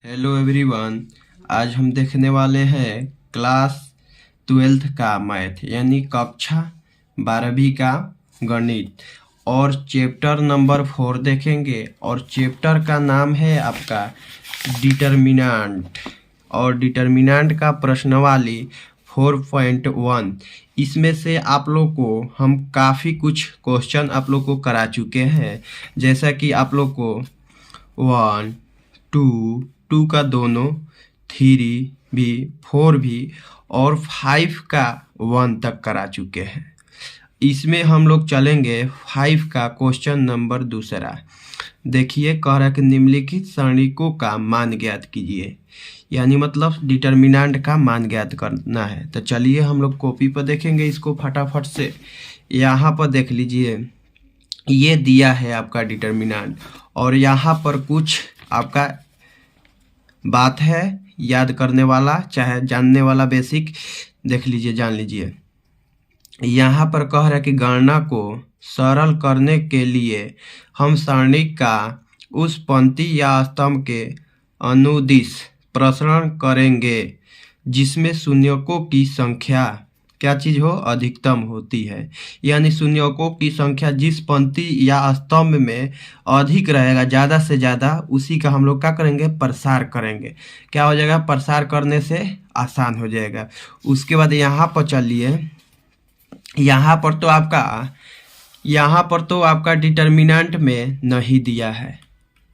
Hello everyone. आज हम देखने वाले हैं क्लास 12th का मैथ यानी कक्षा 12वीं का गणित और चैप्टर नंबर 4 देखेंगे। और चैप्टर का नाम है आपका डिटर्मिनेंट और डिटर्मिनेंट का प्रश्नावली 4.1। इसमें से आप लोग को हम काफ़ी कुछ क्वेश्चन आप लोग को करा चुके हैं, जैसा कि आप लोग को 1, 2 का दोनों, 3 भी, 4 भी और 5 का 1 तक करा चुके हैं। इसमें हम लोग चलेंगे 5 का क्वेश्चन नंबर दूसरा। देखिए, कह रहा है कि निम्नलिखित सरणिकों का मान ज्ञात कीजिए, यानी मतलब डिटर्मिनेंट का मान ज्ञात करना है। तो चलिए हम लोग कॉपी पर देखेंगे इसको फटाफट से। यहाँ पर देख लीजिए, ये दिया है आपका डिटर्मिनेंट और यहाँ पर कुछ आपका बात है याद करने वाला, चाहे जानने वाला, बेसिक देख लीजिए, जान लीजिए। यहाँ पर कह रहा है कि गणना को सरल करने के लिए हम सरणी का उस पंक्ति या स्तंभ के अनुदिश प्रसरण करेंगे जिसमें शून्यकों की संख्या क्या चीज़ हो, अधिकतम होती है। यानी शून्यकों की संख्या जिस पंक्ति या स्तंभ में अधिक रहेगा, ज़्यादा से ज़्यादा, उसी का हम लोग क्या करेंगे, प्रसार करेंगे। क्या हो जाएगा, प्रसार करने से आसान हो जाएगा। उसके बाद यहाँ पर चलिए, यहाँ पर तो आपका डिटर्मिनेंट में नहीं दिया है,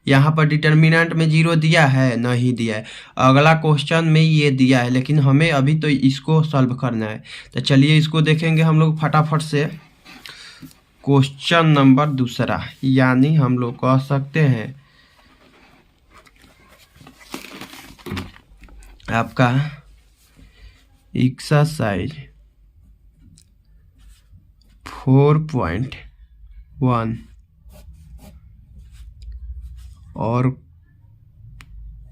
यहाँ पर डिटर्मिनेंट में 0 दिया है, नहीं दिया है। अगला क्वेश्चन में ये दिया है, लेकिन हमें अभी तो इसको सॉल्व करना है। तो चलिए इसको देखेंगे हम लोग फटाफट से। क्वेश्चन नंबर दूसरा, यानी हम लोग कह सकते हैं आपका एक्सरसाइज 4.1 और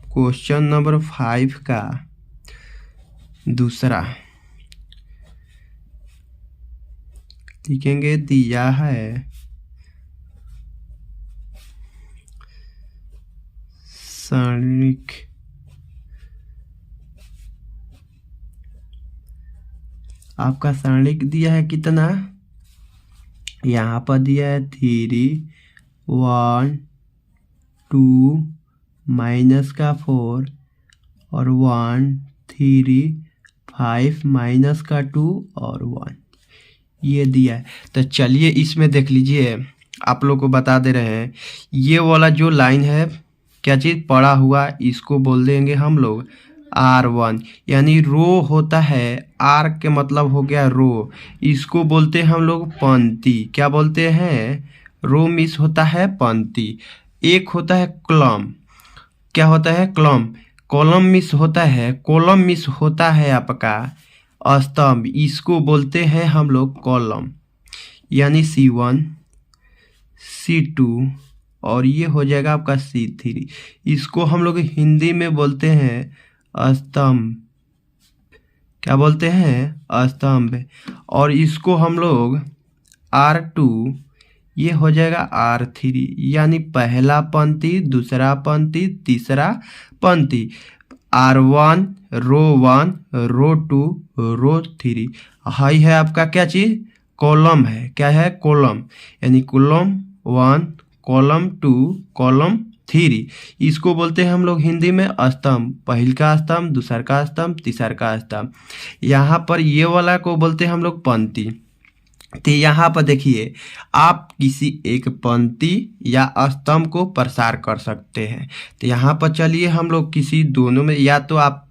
क्वेश्चन नंबर 5 का दूसरा लिखेंगे। दिया है सरणिक आपका सरणिक दिया है कितना, यहाँ पर दिया है 3, 1, 2 माइनस का 4 और 1, 3, 5 माइनस का 2 और 1, ये दिया है। तो चलिए इसमें देख लीजिए, आप लोग को बता दे रहे हैं, ये वाला जो लाइन है, क्या चीज़ पड़ा हुआ, इसको बोल देंगे हम लोग R1, यानी रो होता है। R के मतलब हो गया रो, इसको बोलते हैं हम लोग पंक्ति। क्या बोलते हैं, रो मिस होता है पंक्ति। एक होता है कॉलम, क्या होता है, कॉलम मिस होता है, कॉलम मिस होता है आपका स्तंभ, इसको बोलते हैं हम लोग कॉलम, यानी C1, C2 और ये हो जाएगा आपका C3। इसको हम लोग हिंदी में बोलते हैं स्तंभ। क्या बोलते हैं, स्तंभ। और इसको हम लोग R2, ये हो जाएगा R3, यानी पहला पंक्ति, दूसरा पंक्ति, तीसरा पंक्ति। R1 रो 1, रो 2, रो 3। हाई है आपका क्या चीज़, कॉलम है। क्या है, कॉलम, यानी कॉलम 1, कॉलम 2, कॉलम 3। इसको बोलते हैं हम लोग हिंदी में स्तंभ। पहल का स्तंभ, दूसर का स्तंभ, तीसर का स्तंभ। यहाँ पर ये वाला को बोलते हैं हम लोग पंक्ति। तो यहाँ पर देखिए, आप किसी एक पंक्ति या स्तंभ को प्रसार कर सकते हैं। तो यहाँ पर चलिए हम लोग किसी दोनों में, या तो आप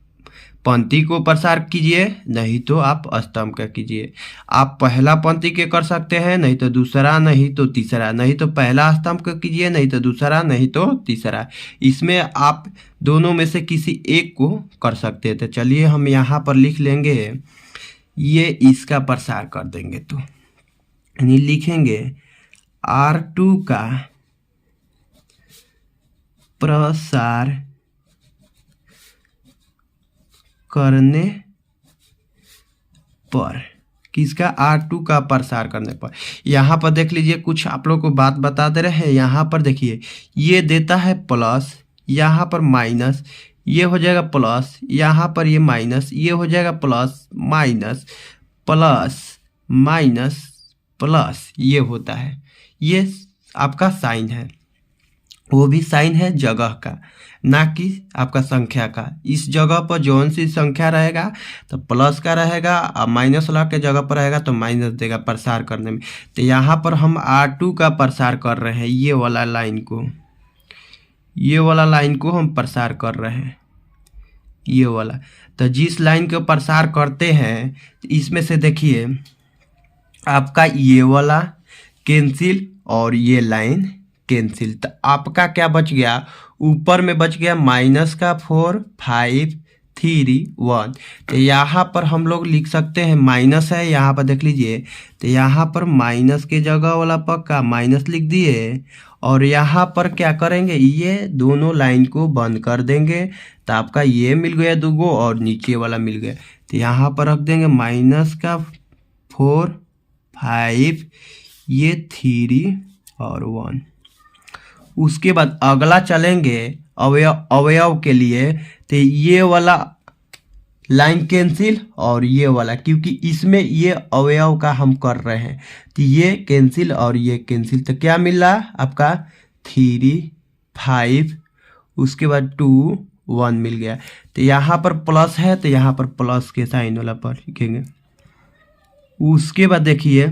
पंक्ति को प्रसार कीजिए, नहीं तो आप स्तंभ का कीजिए। आप पहला पंक्ति के कर सकते हैं, नहीं तो दूसरा, नहीं तो तीसरा, नहीं तो पहला स्तंभ का कीजिए, नहीं तो दूसरा, नहीं तो तीसरा। इसमें आप दोनों में से किसी एक को कर सकते हैं। तो चलिए हम यहाँ पर लिख लेंगे, ये इसका प्रसार कर देंगे। तो यानी लिखेंगे R2 का प्रसार करने पर, किसका, R2 का प्रसार करने पर। यहाँ पर देख लीजिए, कुछ आप लोग को बात बता दे रहे हैं। यहाँ पर देखिए, ये देता है प्लस, यहाँ पर माइनस, ये हो जाएगा प्लस, यहाँ पर ये माइनस, ये हो जाएगा plus minus plus minus plus, ये होता है। ये आपका साइन है, वो भी साइन है जगह का, ना कि आपका संख्या का। इस जगह पर जौन सी संख्या रहेगा तो प्लस का रहेगा, और माइनस वाला के जगह पर रहेगा तो माइनस देगा प्रसार करने में। तो यहाँ पर हम R2 का प्रसार कर रहे हैं, ये वाला लाइन को, ये वाला लाइन को हम प्रसार कर रहे हैं, ये वाला। तो जिस लाइन को प्रसार करते हैं तो इसमें से देखिए आपका ये वाला कैंसिल और ये लाइन कैंसिल। तो आपका क्या बच गया, ऊपर में बच गया माइनस का 4 5 3 1। तो यहाँ पर हम लोग लिख सकते हैं, माइनस है यहाँ पर देख लीजिए, तो यहाँ पर माइनस के जगह वाला पक्का माइनस लिख दिए, और यहाँ पर क्या करेंगे, ये दोनों लाइन को बंद कर देंगे। तो आपका ये मिल गया दूगो और नीचे वाला मिल गया। तो यहाँ पर रख देंगे माइनस का 4 5, ये 3 और 1। उसके बाद अगला चलेंगे अवयव के लिए, तो ये वाला लाइन कैंसिल और ये वाला, क्योंकि इसमें ये अवयव का हम कर रहे हैं, तो ये कैंसिल और ये कैंसिल। तो क्या मिल रहा आपका 3 5, उसके बाद 2 1 मिल गया। तो यहाँ पर प्लस है तो यहाँ पर प्लस के साइन वाला पर लिखेंगे। उसके बाद देखिए,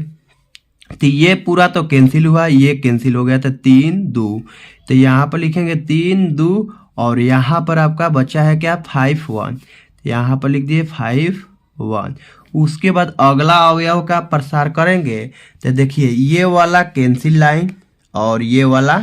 तो ये पूरा तो कैंसिल हुआ, ये कैंसिल हो गया, तो 3 2, तो यहाँ पर लिखेंगे 3 2, और यहाँ पर आपका बचा है क्या 5 1, यहाँ पर लिख दिए 5 1। उसके बाद अगला अवयव का प्रसार करेंगे, तो देखिए ये वाला कैंसिल लाइन और ये वाला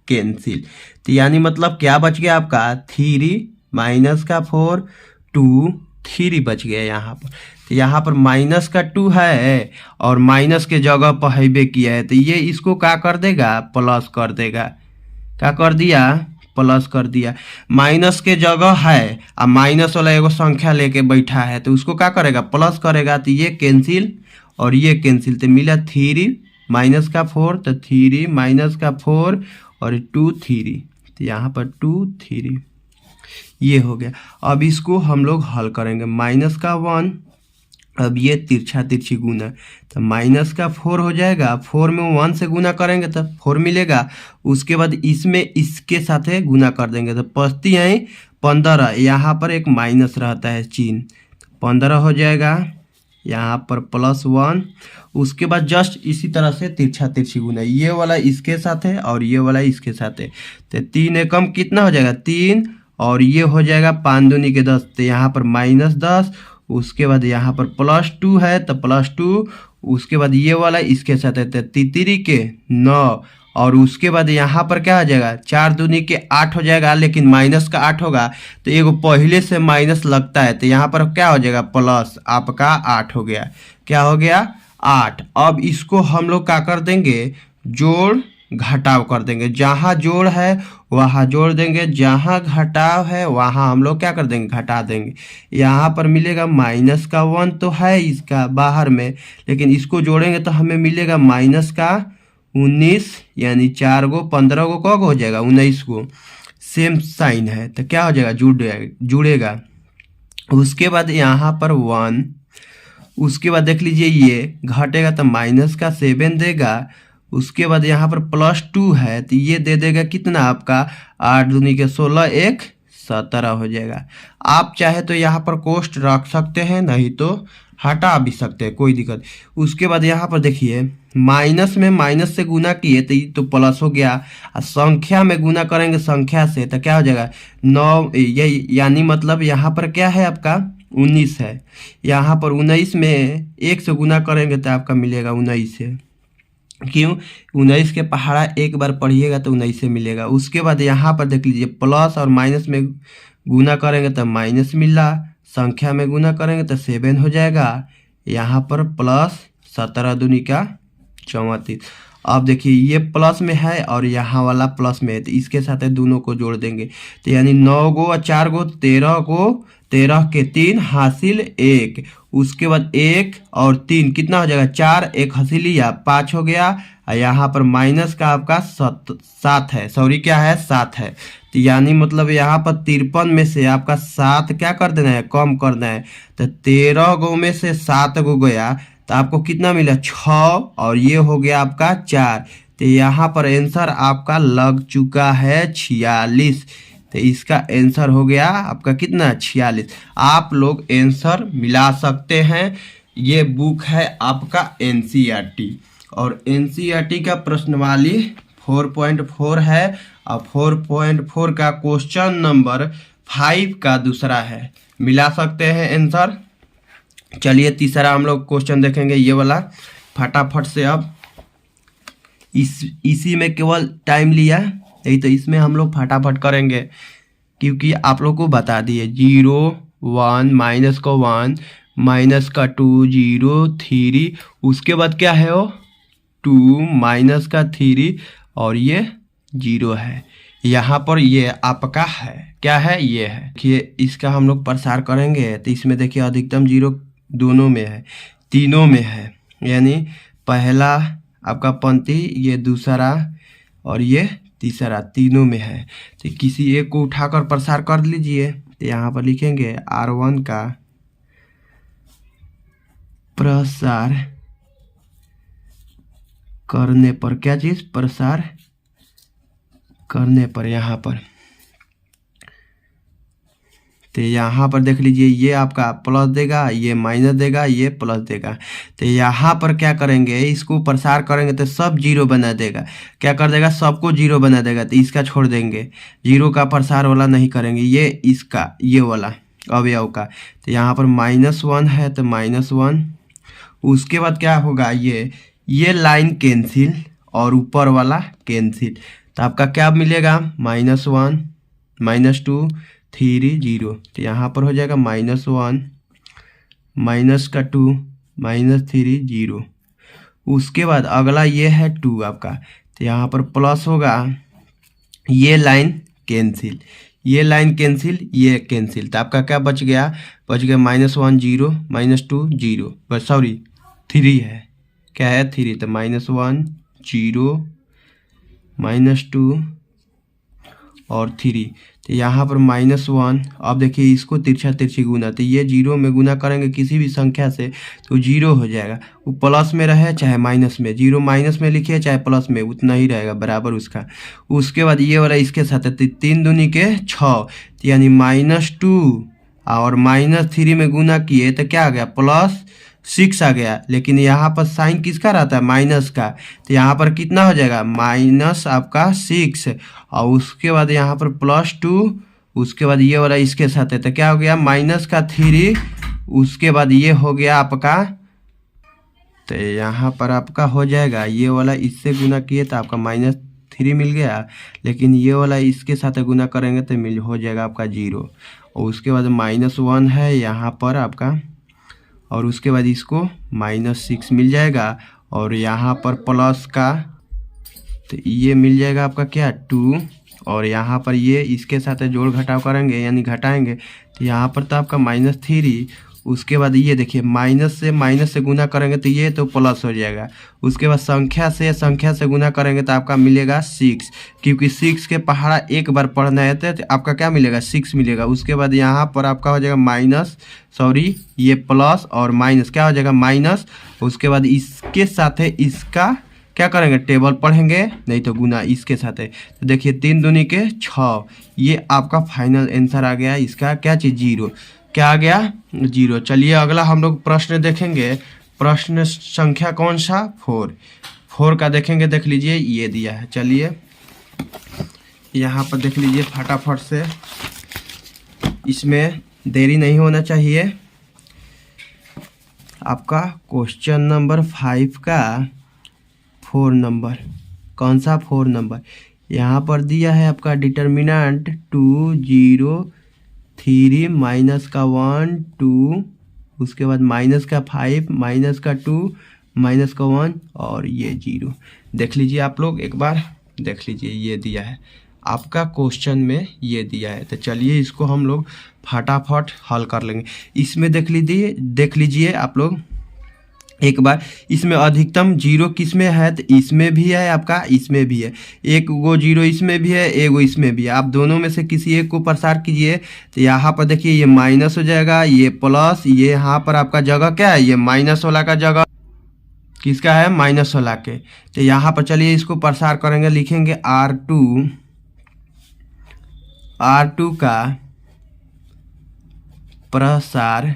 कैंसिल। तो यानी मतलब क्या बच गया आपका 3 माइनस का 4 2 3 बच गया यहाँ पर। तो यहाँ पर माइनस का 2 है और माइनस के जगह पर हैबे किया है, तो ये इसको क्या कर देगा, प्लस कर देगा। क्या कर दिया, प्लस कर दिया। माइनस के जगह है और माइनस वाला एगो संख्या लेके बैठा है, तो उसको क्या करेगा, प्लस करेगा। तो ये कैंसिल और ये कैंसिल, तो मिला 3 माइनस का 4, तो 3 माइनस का 4 और 2 3, तो यहाँ पर 2 3, ये हो गया। अब इसको हम लोग हल करेंगे, माइनस का 1, अब ये तिरछा तिरछी गुना, तो माइनस का 4 हो जाएगा, 4 में 1 से गुना करेंगे तो 4 मिलेगा। उसके बाद इसमें इसके साथ गुना कर देंगे तो पचती है 15, यहाँ पर एक माइनस रहता है चिन्ह, 15 हो जाएगा, यहाँ पर +1। उसके बाद जस्ट इसी तरह से तिरछा तिरछी गुना, ये वाला इसके साथ है और ये वाला इसके साथ है, तो 3 एकम कितना हो जाएगा 3, और ये हो जाएगा 5 दूनी के 10, तो यहाँ पर -10। उसके बाद यहाँ पर +2 है तो +2, उसके बाद ये वाला इसके साथ है तो 3 के 9, और उसके बाद यहाँ पर क्या हो जाएगा 4 दूनी के 8 हो जाएगा, लेकिन माइनस का 8 होगा तो एगो पहले से माइनस लगता है, तो यहाँ पर क्या हो जाएगा प्लस आपका 8 हो गया। क्या हो गया 8। अब इसको हम लोग क्या कर देंगे, जोड़ घटाव कर देंगे, जहाँ जोड़ है वहाँ जोड़ देंगे, जहाँ घटाव है वहाँ हम लोग क्या कर देंगे, घटा देंगे। यहाँ पर मिलेगा माइनस का 1 तो है इसका बाहर में, लेकिन इसको जोड़ेंगे तो हमें मिलेगा माइनस का 19, यानी 4 गो 15 गो कब हो जाएगा 19 गो, सेम साइन है तो क्या हो जाएगा जुड़ेगा। उसके बाद यहाँ पर 1, उसके बाद देख लीजिए ये घटेगा तो माइनस का 7 देगा। उसके बाद यहाँ पर +2 है तो ये दे देगा कितना आपका 8 दूनी के 16, 1 17 हो जाएगा। आप चाहे तो यहाँ पर कोष्ट रख सकते हैं, नहीं तो हटा भी सकते हैं, कोई दिक्कत। उसके बाद यहाँ पर देखिए माइनस में माइनस से गुना किए तो प्लस हो गया, और संख्या में गुना करेंगे संख्या से तो क्या हो जाएगा 9, ये यानी मतलब यहाँ पर क्या है आपका 19 है, यहाँ पर 19 में 1 से गुना करेंगे तो आपका मिलेगा 19 है। क्यों 19 के पहाड़ा एक बार पढ़िएगा तो 19 से मिलेगा। उसके बाद यहाँ पर देख लीजिए प्लस और माइनस में गुना करेंगे तो माइनस मिला, संख्या में गुना करेंगे तो 7 हो जाएगा, यहाँ पर +17 दूनी का 34। अब देखिए ये प्लस में है और यहाँ वाला प्लस में है, तो इसके साथ दोनों को जोड़ देंगे तो यानी 9 गो और 4 गो 13 गो, 13 के 3 हासिल 1। उसके बाद 1 और 3 कितना हो जाएगा 4, 1 हासिल लिया 5 हो गया, और यहाँ पर माइनस का आपका 7 है, सॉरी क्या है 7 है। तो यानी मतलब यहाँ पर 53 में से आपका 7 क्या कर देना है, कम करना है। तो 13 गो में से 7 गो गया तो आपको कितना मिला 6, और ये हो गया आपका 4। तो यहाँ पर आंसर आपका लग चुका है 46। तो इसका आंसर हो गया आपका कितना 46। आप लोग आंसर मिला सकते हैं। ये बुक है आपका एनसीईआरटी, और एनसीईआरटी का प्रश्नवाली 4.4 है, और 4.4 का क्वेश्चन नंबर 5 का दूसरा है। मिला सकते हैं आंसर। चलिए तीसरा हम लोग क्वेश्चन देखेंगे, ये वाला फटाफट से। अब इसी में केवल टाइम लिया यही, तो इसमें हम लोग फटाफट करेंगे क्योंकि आप लोग को बता दिए 0 1 माइनस का 1 माइनस का 2 0 3, उसके बाद क्या है वो 2 माइनस का 3 और ये 0 है। यहाँ पर ये आपका है, क्या है ये है। देखिए इसका हम लोग प्रसार करेंगे तो इसमें देखिए अधिकतम 0 दोनों में है, तीनों में है, यानी पहला आपका पंक्ति, ये दूसरा और ये तीसरा, तीनों में है। तो किसी एक को उठाकर प्रसार कर लीजिए। तो यहाँ पर लिखेंगे R1 का प्रसार करने पर, क्या चीज प्रसार करने पर, यहाँ पर। तो यहाँ पर देख लीजिए ये आपका प्लस देगा, ये माइनस देगा, ये प्लस देगा। तो यहाँ पर क्या करेंगे, इसको प्रसार करेंगे तो सब 0 बना देगा। क्या कर देगा, सबको 0 बना देगा। तो इसका छोड़ देंगे, 0 का प्रसार वाला नहीं करेंगे, ये इसका ये वाला अवयव का। तो यहाँ पर -1 है तो -1। उसके बाद क्या होगा, ये लाइन कैंसिल और ऊपर वाला कैंसिल। तो आपका क्या मिलेगा, -1 -2 3 0। तो यहाँ पर हो जाएगा -1 माइनस का 2 -3 0। उसके बाद अगला ये है 2 आपका। तो यहाँ पर प्लस होगा, ये लाइन कैंसिल, ये लाइन कैंसिल, ये कैंसिल। तो आपका क्या बच गया, बच गया -1 0 -2 0, बस सॉरी 3 है, क्या है 3। तो -1 0 -2 और 3। तो यहाँ पर -1। अब देखिए इसको तिरछा तिरछी गुना, तो ये 0 में गुना करेंगे किसी भी संख्या से तो 0 हो जाएगा। वो प्लस में रहे चाहे माइनस में, 0 माइनस में लिखिए चाहे प्लस में, उतना ही रहेगा बराबर उसका। उसके बाद ये वाला इसके साथ है, 3 दूनी के 6, यानी -2 और -3 में गुना किए तो क्या आ गया, +6 आ गया। लेकिन यहाँ पर साइन किसका रहता है, माइनस का। तो यहाँ पर कितना हो जाएगा, माइनस आपका 6, और उसके बाद यहाँ पर +2, उसके बाद ये वाला इसके साथ है तो क्या हो गया, -3, उसके बाद ये हो गया आपका। तो यहाँ पर आपका हो जाएगा, ये वाला इससे गुना किए तो आपका -3 मिल गया, लेकिन ये वाला इसके साथ गुना करेंगे तो हो जाएगा आपका 0। और उसके बाद -1 है यहाँ पर आपका, और उसके बाद इसको -6 मिल जाएगा, और यहाँ पर प्लस का तो ये मिल जाएगा आपका क्या 2, और यहाँ पर ये इसके साथ जोड़ घटाव करेंगे यानी घटाएंगे तो यहाँ पर तो आपका -3। उसके बाद ये देखिए माइनस से गुना करेंगे तो ये तो प्लस हो जाएगा। उसके बाद संख्या से गुना करेंगे तो आपका मिलेगा 6, क्योंकि 6 के पहाड़ा एक बार पढ़ना है तो आपका क्या मिलेगा, 6 मिलेगा। उसके बाद यहाँ पर आपका हो जाएगा ये प्लस और माइनस क्या हो जाएगा, माइनस। उसके बाद इसके साथ है इसका क्या करेंगे, टेबल पढ़ेंगे, नहीं तो गुना इसके साथ है। तो देखिए 3 दूनी के 6, ये आपका फाइनल आंसर आ गया इसका, क्या चीज़ 0, क्या आ गया 0। चलिए अगला हम लोग प्रश्न देखेंगे। प्रश्न संख्या कौन सा, 4 का देखेंगे। देख लीजिए ये दिया है, चलिए यहाँ पर देख लीजिए फटाफट से, इसमें देरी नहीं होना चाहिए। आपका क्वेश्चन नंबर 5 का 4 नंबर, कौन सा 4 नंबर, यहाँ पर दिया है आपका डिटर्मिनेंट 2 0 3 माइनस का 1 2, उसके बाद माइनस का 5 माइनस का 2 माइनस का 1 और ये 0। देख लीजिए आप लोग एक बार देख लीजिए, ये दिया है आपका क्वेश्चन में, ये दिया है। तो चलिए इसको हम लोग फटाफट हल कर लेंगे। इसमें देख लीजिए आप लोग, एक बार इसमें अधिकतम जीरो किस में है, तो इसमें भी है आपका, इसमें भी है। एक गो जीरो इसमें भी है, एक गो इसमें भी है। आप दोनों में से किसी एक को प्रसार कीजिए तो यहाँ पर देखिए ये माइनस हो जाएगा, ये प्लस, ये यहाँ पर आपका जगह क्या है, ये माइनस वाला का जगह किसका है, माइनस वाला के। तो यहाँ पर चलिए इसको प्रसार करेंगे, लिखेंगे R2 का प्रसार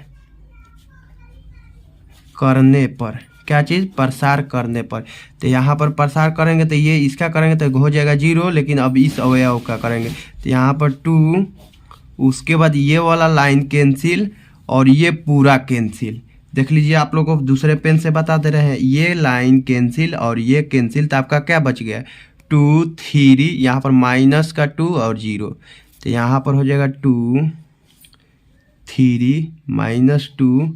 करने पर, क्या चीज़, प्रसार करने पर। तो यहाँ पर प्रसार करेंगे तो ये इसका करेंगे तो हो जाएगा जीरो, लेकिन अब इस अवयव का करेंगे तो यहाँ पर 2, उसके बाद ये वाला लाइन कैंसिल और ये पूरा कैंसिल। देख लीजिए आप लोग को दूसरे पेन से बता दे रहे हैं, ये लाइन कैंसिल और ये कैंसिल, तो आपका क्या बच गया, 2 3, यहाँ पर माइनस का 2 और 0, तो यहाँ पर हो जाएगा 2 3 -2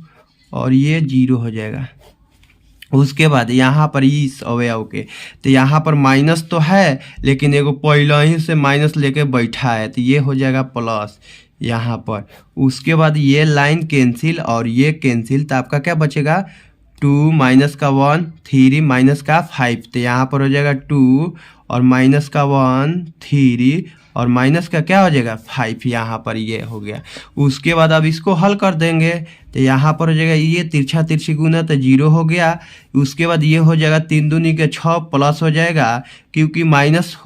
और ये 0 हो जाएगा। उसके बाद यहाँ पर इस अवयव के, तो यहाँ पर माइनस तो है लेकिन एगो पहले ही से माइनस लेके बैठा है, तो ये हो जाएगा प्लस यहाँ पर। उसके बाद ये लाइन कैंसिल और ये कैंसिल, तो आपका क्या बचेगा, 2 माइनस का 1 3 माइनस का 5, तो यहाँ पर हो जाएगा 2 और माइनस का 1 3 और माइनस का क्या हो जाएगा 5, यहाँ पर ये हो गया। उसके बाद अब इसको हल कर देंगे तो यहाँ पर हो जाएगा ये तिरछा तिरछी गुना तो 0 हो गया। उसके बाद ये हो जाएगा 3 दूनी के 6 प्लस हो जाएगा, क्योंकि माइनस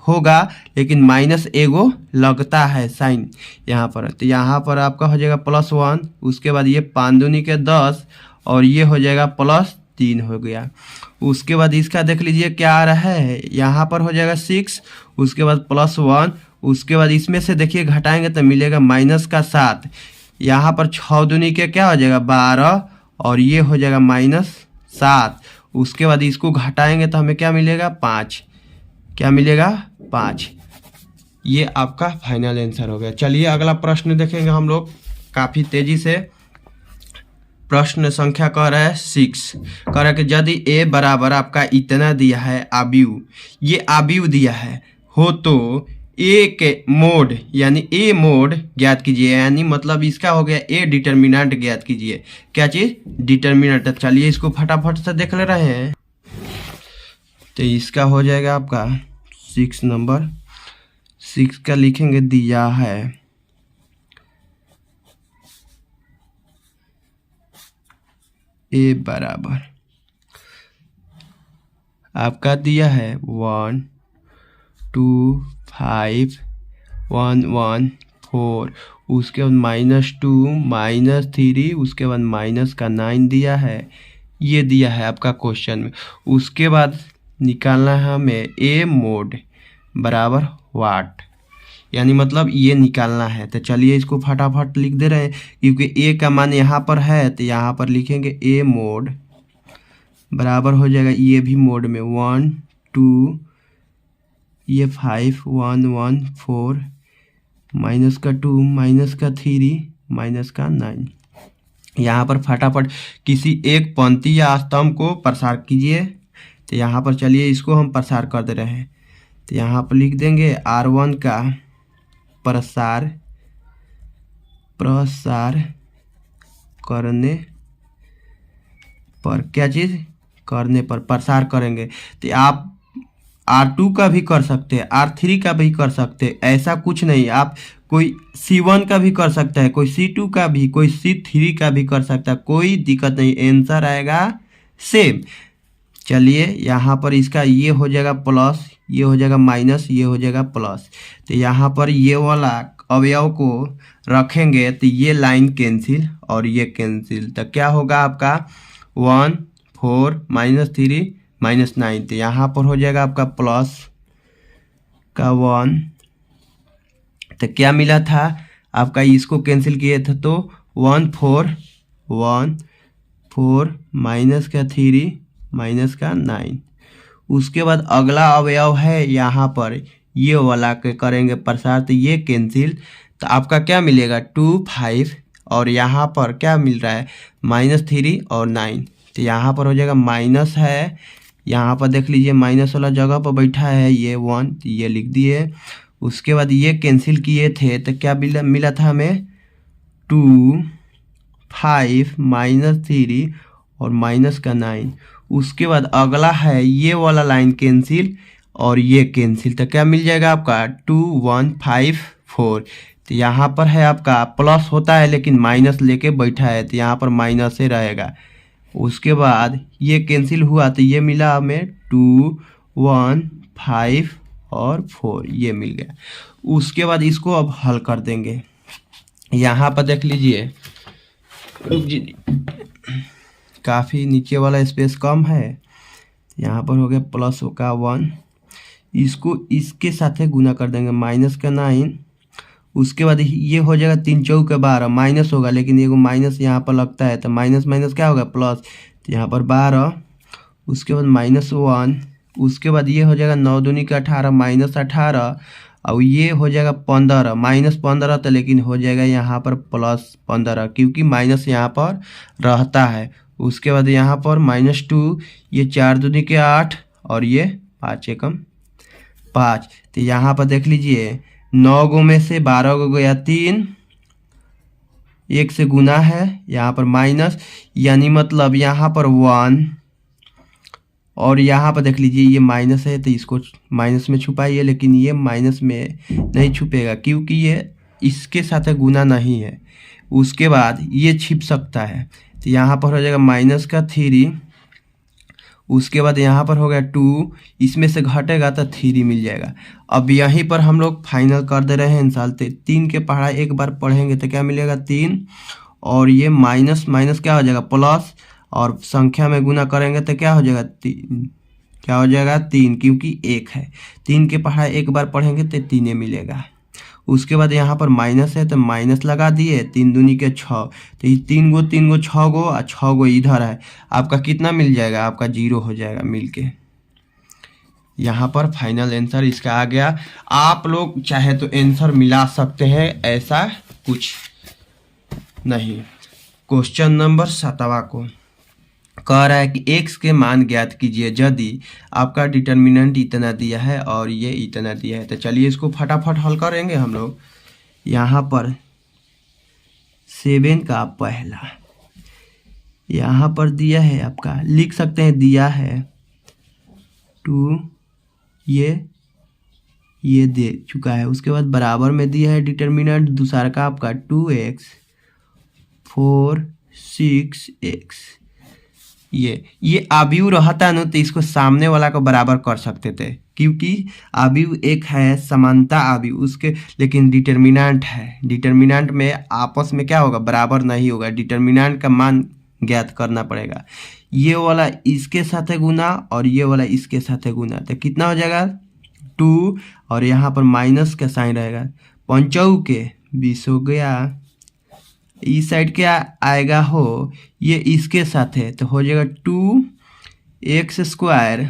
होगा लेकिन माइनस एगो लगता है साइन यहाँ पर, तो यहाँ पर आपका हो जाएगा +1। उसके बाद ये 5 दूनी के 10 और ये हो जाएगा +3 हो गया। उसके बाद इसका देख लीजिए क्या आ रहा है, यहाँ पर हो जाएगा 6, उसके बाद +1, उसके बाद इसमें से देखिए घटाएंगे तो मिलेगा माइनस का 7, यहाँ पर 6 दूनी के क्या हो जाएगा 12 और ये हो जाएगा -7। उसके बाद इसको घटाएंगे तो हमें क्या मिलेगा 5, क्या मिलेगा 5। ये आपका फाइनल आंसर हो गया। चलिए अगला प्रश्न देखेंगे हम लोग काफ़ी तेज़ी से। प्रश्न संख्या कह रहा है 6, कह रहा है कि यदि a बराबर आपका इतना दिया है आव्यूह, ये आव्यूह दिया है हो तो a के मोड यानी a मोड ज्ञात कीजिए, यानी मतलब इसका हो गया a डिटर्मिनेंट ज्ञात कीजिए। क्या चीज़, डिटर्मिनेंट। चलिए इसको फटाफट से देख ले रहे हैं। तो इसका हो जाएगा आपका 6 नंबर 6 का लिखेंगे, दिया है a बराबर आपका दिया है 1 2 5 1 1 4, उसके बाद -2 -3, उसके बाद माइनस का 9 दिया है, ये दिया है आपका क्वेश्चन में। उसके बाद निकालना है हमें a मोड बराबर वाट, यानी मतलब ये निकालना है। तो चलिए इसको फटाफट लिख दे रहे हैं, क्योंकि a का मान यहाँ पर है तो यहाँ पर लिखेंगे a मोड बराबर हो जाएगा, ये भी मोड में 1 2, ये 5 1 1 4, माइनस का 2 माइनस का 3 माइनस का 9। यहाँ पर फटाफट किसी एक पंक्ति या स्तंभ को प्रसार कीजिए। तो यहाँ पर चलिए इसको हम प्रसार कर दे रहे हैं। तो यहाँ पर लिख देंगे R1 का प्रसार करने पर, क्या चीज़, करने पर प्रसार करेंगे। तो आप R2 का भी कर सकते हैं, R3 का भी कर सकते हैं, ऐसा कुछ नहीं। आप कोई C1 का भी कर सकता है, कोई C2 का भी, कोई C3 का भी कर सकता है, कोई दिक्कत नहीं, आंसर आएगा सेम। चलिए यहाँ पर इसका ये हो जाएगा प्लस, ये हो जाएगा माइनस, ये हो जाएगा प्लस। तो यहाँ पर ये वाला अवयव को रखेंगे तो ये लाइन कैंसिल और ये कैंसिल, तो क्या होगा आपका 1 4 -3 -9। तो यहाँ पर हो जाएगा आपका प्लस का 1, तो क्या मिला था आपका, इसको कैंसिल किए थे तो 1 4 माइनस का 3 माइनस का 9। उसके बाद अगला अवयव है यहाँ पर ये वाला के करेंगे प्रसार, तो ये कैंसिल, तो आपका क्या मिलेगा 2 5 और यहाँ पर क्या मिल रहा है -3 और 9। तो यहाँ पर हो जाएगा माइनस है, यहाँ पर देख लीजिए माइनस वाला जगह पर बैठा है ये 1, तो ये लिख दिए। उसके बाद ये कैंसिल किए थे तो क्या मिला था हमें 2 5 -3 और माइनस का 9। उसके बाद अगला है ये वाला लाइन कैंसिल और ये कैंसिल, तो क्या मिल जाएगा आपका 2 1 5 4। तो यहाँ पर है आपका प्लस होता है लेकिन माइनस लेके बैठा है, तो यहाँ पर माइनस ही रहेगा। उसके बाद ये कैंसिल हुआ तो ये मिला हमें 2 1 5 और 4, ये मिल गया। उसके बाद इसको अब हल कर देंगे। यहाँ पर देख लीजिए, काफ़ी नीचे वाला स्पेस कम है। यहाँ पर हो गया प्लस का 1, इसको इसके साथ गुना कर देंगे, माइनस का 9। उसके बाद ये हो जाएगा 3 चौके 12, माइनस होगा लेकिन एगो माइनस यहाँ पर लगता है, तो माइनस माइनस क्या होगा प्लस, तो यहाँ पर 12। उसके बाद -1। उसके बाद ये हो जाएगा 9 दूनी का 18, -18। और ये हो जाएगा 15, -15, तो लेकिन हो जाएगा यहाँ पर +15 क्योंकि माइनस यहाँ पर रहता है। उसके बाद यहाँ पर -2, ये 4 दूनी के 8 और ये 5 एकम 5। तो यहाँ पर देख लीजिए 9 गो में से 12 गो गया 3, 1 से गुना है, यहाँ पर माइनस, यानी मतलब यहाँ पर 1। और यहाँ पर देख लीजिए ये माइनस है तो इसको माइनस में छुपाइए, लेकिन ये माइनस में नहीं छुपेगा क्योंकि ये इसके साथ गुना नहीं है। उसके बाद ये छिप सकता है, तो यहाँ पर हो जाएगा माइनस का 3। उसके बाद यहाँ पर हो गया 2, इसमें से घटेगा तो 3 मिल जाएगा। अब यहीं पर हम लोग फाइनल कर दे रहे हैं इंसान। 3 के पढ़ाई एक बार पढ़ेंगे तो क्या मिलेगा 3, और ये माइनस माइनस क्या हो जाएगा प्लस, और संख्या में गुना करेंगे तो क्या हो जाएगा 3, क्या हो जाएगा 3 क्योंकि 1 है। 3 के पढ़ाई एक बार पढ़ेंगे तो 3 मिलेगा। उसके बाद यहाँ पर माइनस है तो माइनस लगा दिए, 3 दूनी के 6, तो ये 3 गो 3 गो 6 गो और 6 गो इधर है, आपका कितना मिल जाएगा, आपका 0 हो जाएगा मिलके। यहाँ पर फाइनल आंसर इसका आ गया। आप लोग चाहे तो आंसर मिला सकते हैं, ऐसा कुछ नहीं। क्वेश्चन नंबर 7वां को कह रहा है कि x के मान ज्ञात कीजिए यदि आपका डिटर्मिनेंट इतना दिया है और ये इतना दिया है। तो चलिए इसको फटाफट हल करेंगे हम लोग। यहाँ पर 7 का पहला यहाँ पर दिया है, आपका लिख सकते हैं दिया है 2, ये दे चुका है। उसके बाद बराबर में दिया है डिटर्मिनेंट दूसरा का आपका 2x 4 6x। ये आव्यूह रहता न तो इसको सामने वाला को बराबर कर सकते थे क्योंकि आव्यूह एक है समानता आव्यूह उसके, लेकिन डिटर्मिनेंट है, डिटर्मिनेंट में आपस में क्या होगा बराबर नहीं होगा, डिटर्मिनेंट का मान ज्ञात करना पड़ेगा। ये वाला इसके साथ गुना और ये वाला इसके साथ गुना, तो कितना हो जाएगा 2, और यहाँ पर माइनस का साइन रहेगा, 5 के 20 हो गया। इस साइड क्या आएगा हो, ये इसके साथ है तो हो जाएगा 2x²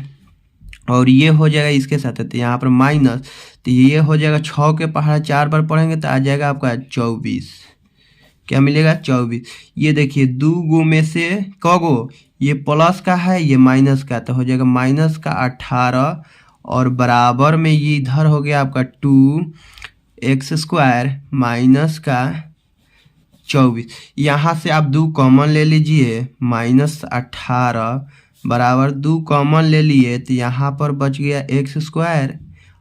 और ये हो जाएगा इसके साथ है तो यहाँ पर माइनस, तो ये हो जाएगा 6 के पहाड़ 4 बार पढ़ेंगे तो आ जाएगा आपका 24। क्या मिलेगा 24। ये देखिए 2 गो में से कगो, ये प्लस का है ये माइनस का, तो हो जाएगा माइनस का 18 और बराबर में ये इधर हो गया आपका 2x² माइनस का 24। यहाँ से आप 2 कॉमन ले लीजिए, -18 बराबर 2 कॉमन ले लिए तो यहाँ पर बच गया x²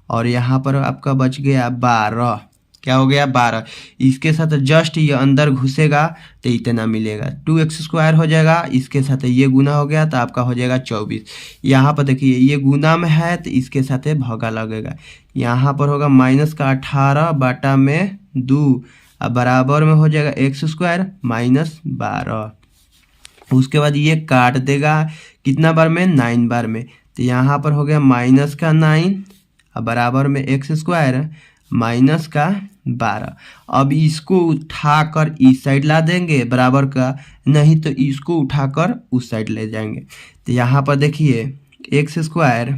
और यहाँ पर आपका बच गया 12। क्या हो गया 12। इसके साथ जस्ट ये अंदर घुसेगा तो इतना मिलेगा, 2x² हो जाएगा, इसके साथ ये गुना हो गया तो आपका हो जाएगा 24। यहाँ पर देखिए ये गुना में है तो इसके साथ भगा लगेगा, यहाँ पर होगा -18 बटा में 2 अब बराबर में हो जाएगा x² -12। उसके बाद ये काट देगा कितना बार में 9 बार में, तो यहाँ पर हो गया -9 अब बराबर में x² -12। अब इसको उठाकर इस साइड ला देंगे बराबर का, नहीं तो इसको उठाकर उस साइड ले जाएंगे। तो यहाँ पर देखिए x²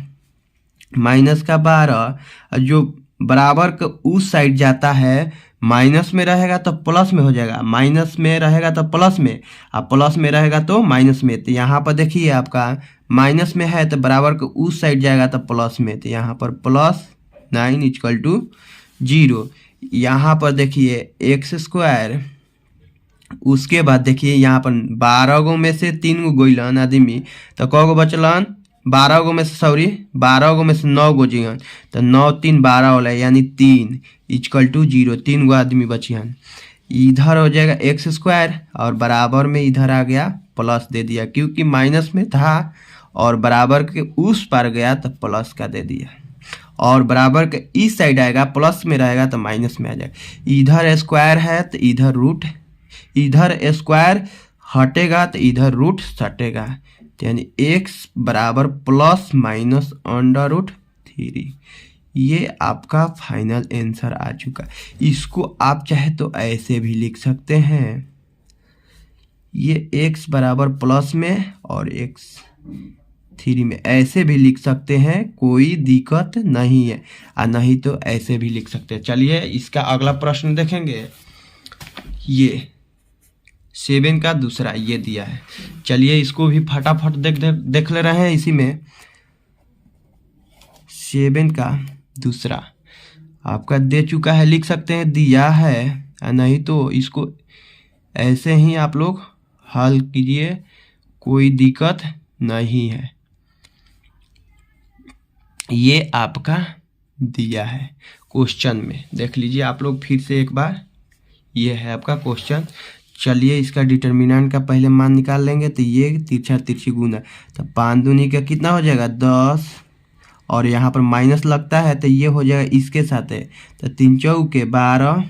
-12 जो बराबर का उस साइड जाता है, माइनस में रहेगा तो प्लस में हो जाएगा, माइनस में रहेगा तो प्लस में, और प्लस में रहेगा तो माइनस में। तो यहाँ पर देखिए आपका माइनस में है तो बराबर का उस साइड जाएगा तो प्लस में, तो यहाँ पर +9 = 0। यहाँ पर देखिए x² उसके बाद देखिए यहाँ पर 12 गो में से 3 गो गइलन आदमी, तो क गो बचलन, 12 गो में से 12 गो में से 9 गो जियन, तो 9 3 12 होला, यानी 3 इक्वल टू 0, 3 गो आदमी बचियन। इधर हो जाएगा एक्स स्क्वायर और बराबर में इधर आ गया प्लस दे दिया, क्योंकि माइनस में था और बराबर के उस पार गया तो प्लस का दे दिया, और बराबर के इस साइड आएगा प्लस में रहेगा तो माइनस में आ जाएगा। इधर स्क्वायर है तो इधर रूट, इधर स्क्वायर हटेगा तो इधर रूट सटेगा, यानी एक्स बराबर प्लस माइनस अंडर रूट 3। ये आपका फाइनल आंसर आ चुका। इसको आप चाहे तो ऐसे भी लिख सकते हैं, ये x बराबर प्लस में और x3 में, ऐसे भी लिख सकते हैं, कोई दिक्कत नहीं है। और नहीं तो ऐसे भी लिख सकते हैं। चलिए इसका अगला प्रश्न देखेंगे। ये 7 का दूसरा ये दिया है, चलिए इसको भी फटाफट देख ले रहे हैं। इसी में 7 का दूसरा आपका दे चुका है, लिख सकते हैं दिया है, नहीं तो इसको ऐसे ही आप लोग हल कीजिए, कोई दिक्कत नहीं है। ये आपका दिया है क्वेश्चन में, देख लीजिए आप लोग फिर से एक बार, ये है आपका क्वेश्चन। चलिए इसका डिटर्मिनेंट का पहले मान निकाल लेंगे। तो ये तिरछा तिरछी गुना, तो 5 दूनी का कितना हो जाएगा 10, और यहाँ पर माइनस लगता है तो ये हो जाएगा इसके साथ है, तो 3 चौके 12,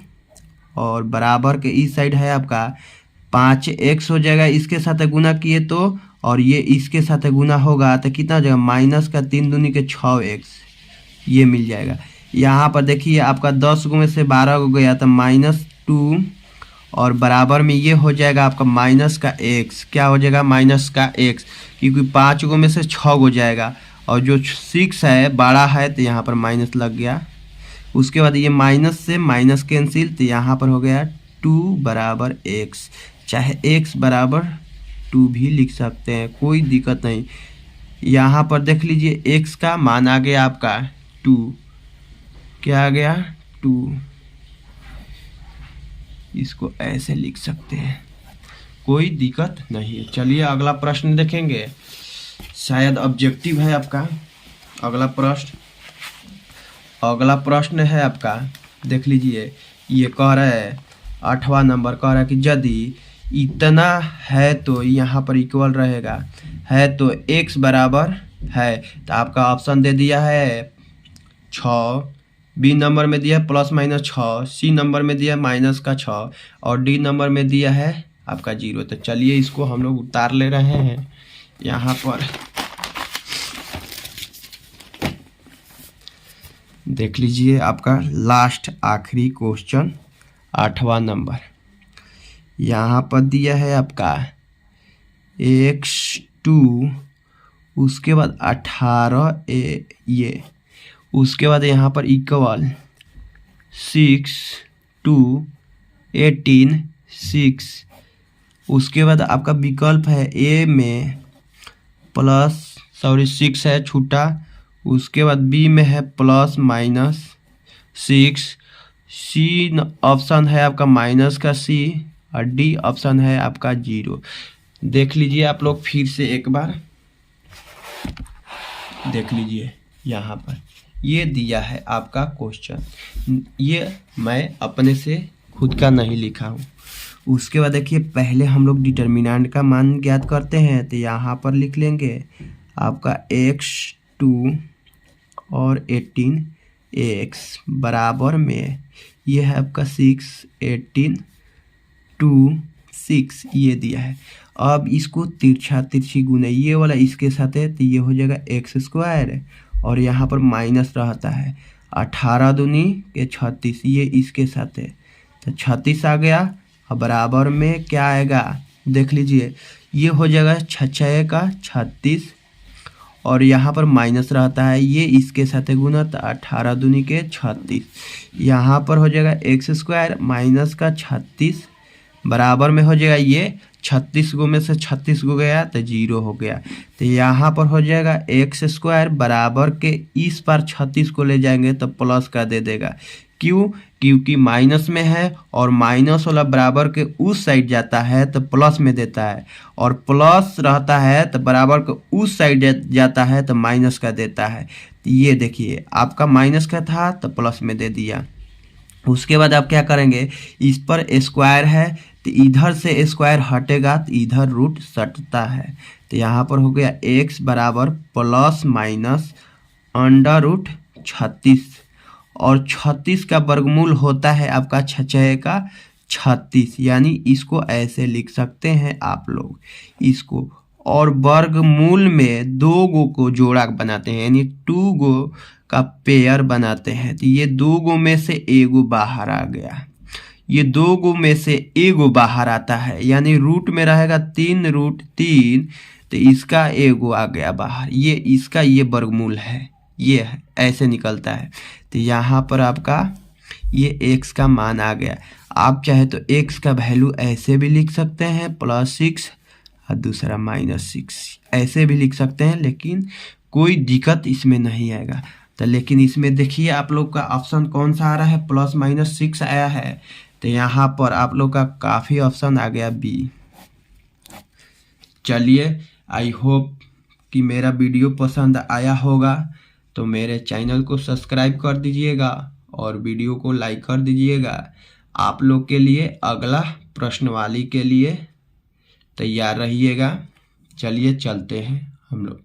और बराबर के इस साइड है आपका 5x हो जाएगा, इसके साथ गुना किए तो, और ये इसके साथ गुना होगा तो कितना हो जाएगा माइनस का 3 दूनी के 6x, ये मिल जाएगा। यहाँ पर देखिए आपका 10 गो में से 12 गो गया तो -2, और बराबर में ये हो जाएगा आपका माइनस का x, क्या हो जाएगा माइनस का x, क्योंकि 5 गो में से 6 गो जाएगा, और जो 6 है बड़ा है तो यहाँ पर माइनस लग गया। उसके बाद ये माइनस से माइनस कैंसिल, तो यहाँ पर हो गया 2 बराबर x, चाहे x बराबर 2 भी लिख सकते हैं, कोई दिक्कत नहीं। यहाँ पर देख लीजिए x का मान आ गया आपका 2, क्या आ गया 2, इसको ऐसे लिख सकते हैं, कोई दिक्कत नहीं है। चलिए अगला प्रश्न देखेंगे, शायद ऑब्जेक्टिव है आपका अगला प्रश्न है आपका, देख लीजिए। ये कह रहा है 8वां नंबर कह रहा है कि यदि इतना है तो यहाँ पर इक्वल रहेगा, है तो x बराबर है, तो आपका ऑप्शन दे दिया है 6, बी नंबर में दिया है +-6, सी नंबर में दिया है -6, और डी नंबर में दिया है आपका 0। तो चलिए इसको हम लोग उतार ले रहे हैं। यहाँ पर देख लीजिए आपका लास्ट आखिरी क्वेश्चन 8वां नंबर, यहाँ पर दिया है आपका x2, उसके बाद 18 ये, उसके बाद यहाँ पर इक्वल 6 2 18 6, उसके बाद आपका विकल्प है ए में 6 है छूटा, उसके बाद बी में है +-6, सी ऑप्शन है आपका माइनस का सी, और डी ऑप्शन है आपका 0। देख लीजिए आप लोग फिर से एक बार देख लीजिए, यहाँ पर ये दिया है आपका क्वेश्चन, ये मैं अपने से खुद का नहीं लिखा हूँ। उसके बाद देखिए पहले हम लोग डिटर्मिनेंट का मान ज्ञात करते हैं, तो यहाँ पर लिख लेंगे आपका x2 और 18x बराबर में ये है आपका 6 18 2 6, ये दिया है। अब इसको तिरछा तिरछी गुना, ये वाला इसके साथ है तो ये हो जाएगा x², और यहाँ पर माइनस रहता है 18 दूनी के 36, ये इसके साथ है तो 36 आ गया, और बराबर में क्या आएगा देख लीजिए, ये हो जाएगा 6 का 36, और यहाँ पर माइनस रहता है, ये इसके साथ गुना तो 18 दूनी के 36, यहाँ पर हो जाएगा x² माइनस का 36, बराबर में हो जाएगा ये 36 गो में से 36 गो गया तो 0 हो गया, तो यहाँ पर हो जाएगा x² बराबर के इस पार 36 को ले जाएंगे तो प्लस का दे देगा, क्यों? क्योंकि माइनस में है और माइनस वाला बराबर के उस साइड जाता है तो प्लस में देता है, और प्लस रहता है तो बराबर के उस साइड जाता है तो माइनस का देता है। तो ये देखिए आपका माइनस का था तो प्लस में दे दिया। उसके बाद आप क्या करेंगे, इस पर स्क्वायर है तो इधर से स्क्वायर हटेगा तो इधर रूट सटता है। तो यहाँ पर हो गया x बराबर प्लस माइनस अंडर रूट 36, और 36 का वर्गमूल होता है आपका 6 का 36, यानी इसको ऐसे लिख सकते हैं आप लोग इसको। और वर्गमूल में 2 गो को जोड़ा बनाते हैं, यानी 2 गो का पेयर बनाते हैं। तो ये 2 गो में से एगो बाहर आ गया, ये 2 गो में से एगो बाहर आता है, यानी रूट में रहेगा 3 रूट 3, तो इसका एगो आ गया बाहर, ये इसका ये वर्गमूल है, ये ऐसे निकलता है। तो यहाँ पर आपका ये x का मान आ गया। आप चाहे तो x का वैल्यू ऐसे भी लिख सकते हैं +6 और दूसरा -6, ऐसे भी लिख सकते हैं, लेकिन कोई दिक्कत इसमें नहीं आएगा। तो लेकिन इसमें देखिए आप लोग का ऑप्शन कौन सा आ रहा है, +-6 आया है। तो यहाँ पर आप लोग का काफ़ी ऑप्शन आ गया B। चलिए, आई होप कि मेरा वीडियो पसंद आया होगा, तो मेरे चैनल को सब्सक्राइब कर दीजिएगा और वीडियो को लाइक कर दीजिएगा। आप लोग के लिए अगला प्रश्नवाली के लिए तैयार रहिएगा। चलिए चलते हैं हम लोग।